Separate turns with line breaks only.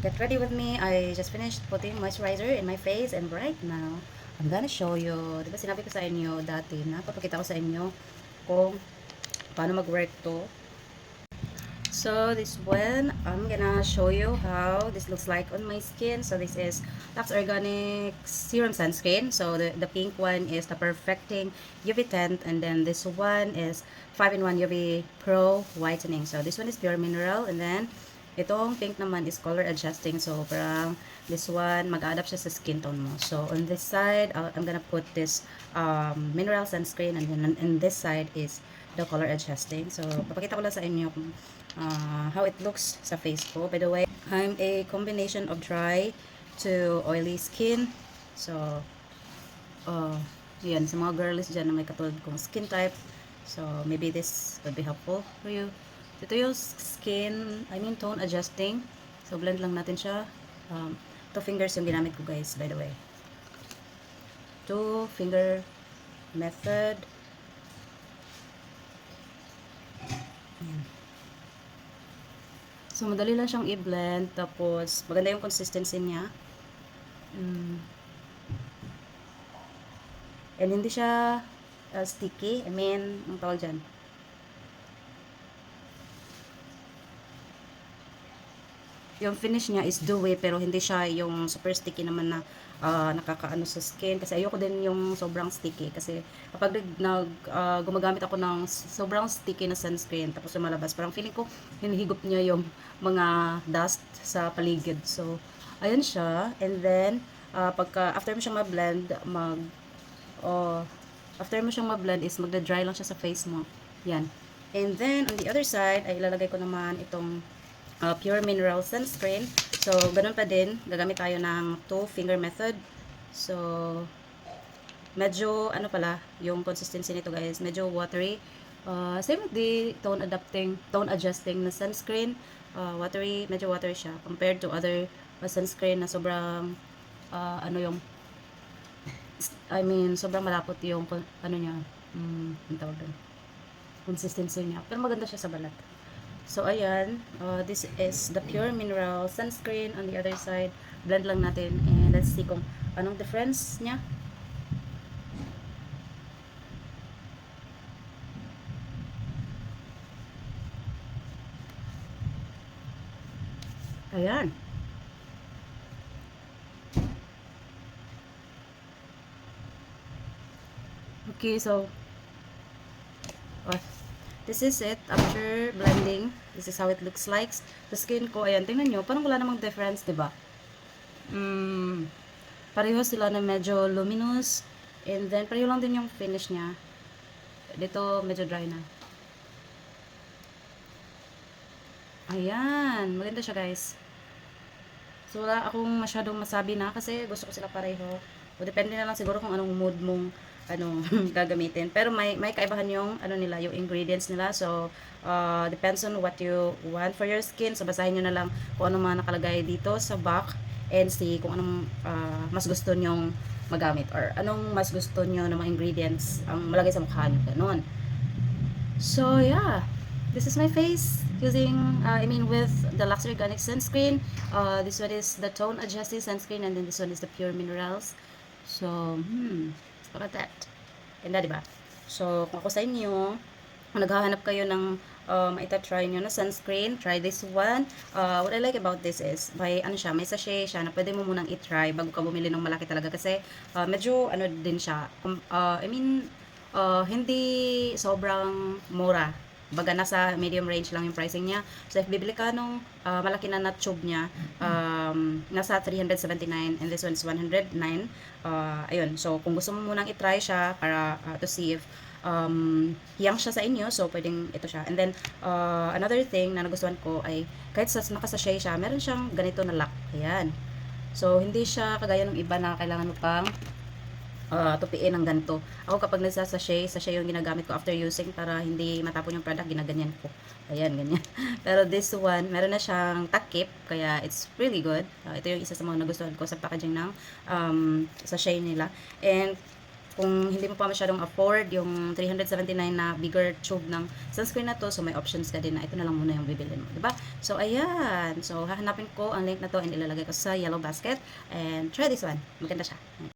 Get ready with me. I just finished putting moisturizer in my face and right now, I'm gonna show you. Diba sinabi ko sa inyo dati na papakita ko sa inyo kung paano mag-work to. So this one, I'm gonna show you how this looks like on my skin. So this is Lux Organic Serum Sunscreen. So the pink one is the Perfecting UV Tint, and then this one is 5-in-1 UV Pro Whitening. So this one is pure mineral, and then itong pink naman is color adjusting. So parang this one, mag-adapt siya sa skin tone mo. So on this side, I'm gonna put this mineral sunscreen, and then on this side is the color adjusting. So papakita ko lang sa inyo kung how it looks sa face ko. By the way, I'm a combination of dry to oily skin. So, yan, sa mga girlies dyan na may katulad kong skin type. So, maybe this would be helpful for you. Ito yung skin, tone adjusting. So, blend lang natin siya. 2 fingers yung ginamit ko, guys, by the way. 2 finger method. Ayan. So, madali lang siyang i-blend. Tapos, maganda yung consistency niya. And hindi siya sticky. Ang tawag dyan. Yung finish niya is dewy, pero hindi siya yung super sticky naman na nakakaano sa skin. Kasi ayoko din yung sobrang sticky. Kasi kapag gumagamit ako ng sobrang sticky na sunscreen, tapos lumalabas, parang feeling ko hinihigop niya yung mga dust sa paligid. So, ayun siya. And then, after mo siyang ma-blend, is magda-dry lang siya sa face mo. Yan. And then, on the other side, ay ilalagay ko naman itong pure mineral sunscreen. So, ganun pa din. Gagamit tayo ng 2 finger method. So, medyo, yung consistency nito guys, medyo watery. Same with the tone adjusting na sunscreen. Medyo watery siya compared to other sunscreen na sobrang, sobrang malapot yung, niya, ang tawag doon, consistency niya. Pero maganda siya sa balat. So, ayan. This is the pure mineral sunscreen. On the other side, blend lang natin. And let's see kung anong difference niya. Ayan. Okay, so, this is it after blending. This is how it looks like. The skin ko, ayan, tingnan nyo, parang wala namang difference, diba? Pareho sila na medyo luminous. And then, pareho lang din yung finish niya. Dito, medyo dry na. Ayan, maganda siya guys. So, wala akong masyadong masabi na kasi gusto ko sila pareho. O, depende na lang siguro kung anong mood mong gagamitin. Pero may kaibahan yung nila, yung ingredients nila. So depends on what you want for your skin. So basahin niyo na lang kung ano mga nakalagay dito sa back and see kung anong mas gusto nyong magamit or anong mas gusto nyo ng mga ingredients ang malagay sa mukha nyo. Ganun. So yeah, this is my face using with the Lux Organic sunscreen. This one is the tone adjusting sunscreen, and then this one is the pure minerals. So look at that. Ganda, diba? So, kung ako sa inyo, kung naghahanap kayo ng try nyo na sunscreen, try this one. What I like about this is, may sachet siya na pwede mo munang i-try bago ka bumili ng malaki talaga. Kasi, medyo, din siya. Hindi sobrang mura. Baga nasa medium range lang yung pricing niya. So if bibili ka nung malaki na nut tube niya, nasa 379 and this one is 109. Ayun, so kung gusto mo munang i-try siya para to see if hiyang siya sa inyo, so pwedeng ito siya. And then another thing na nagustuhan ko ay kahit nakasachet siya, meron siyang ganito na lock. Ayan. So hindi siya kagaya ng iba na kailangan mo pang tupiin ng ganito. Ako kapag nagsasachet, sachet yung ginagamit ko after using para hindi matapon yung product, ginaganyan ko. Ayan, ganyan. Pero this one, meron na siyang takip, kaya it's really good. Ito yung isa sa mga nagustuhan ko sa packaging ng sachet nila. And kung hindi mo pa masyadong afford yung 379 na bigger tube ng sunscreen na to, so may options ka din na ito na lang muna yung bibilin mo, diba? So, ayan. So, hahanapin ko ang link na to and ilalagay ko sa yellow basket. And try this one. Maganda siya.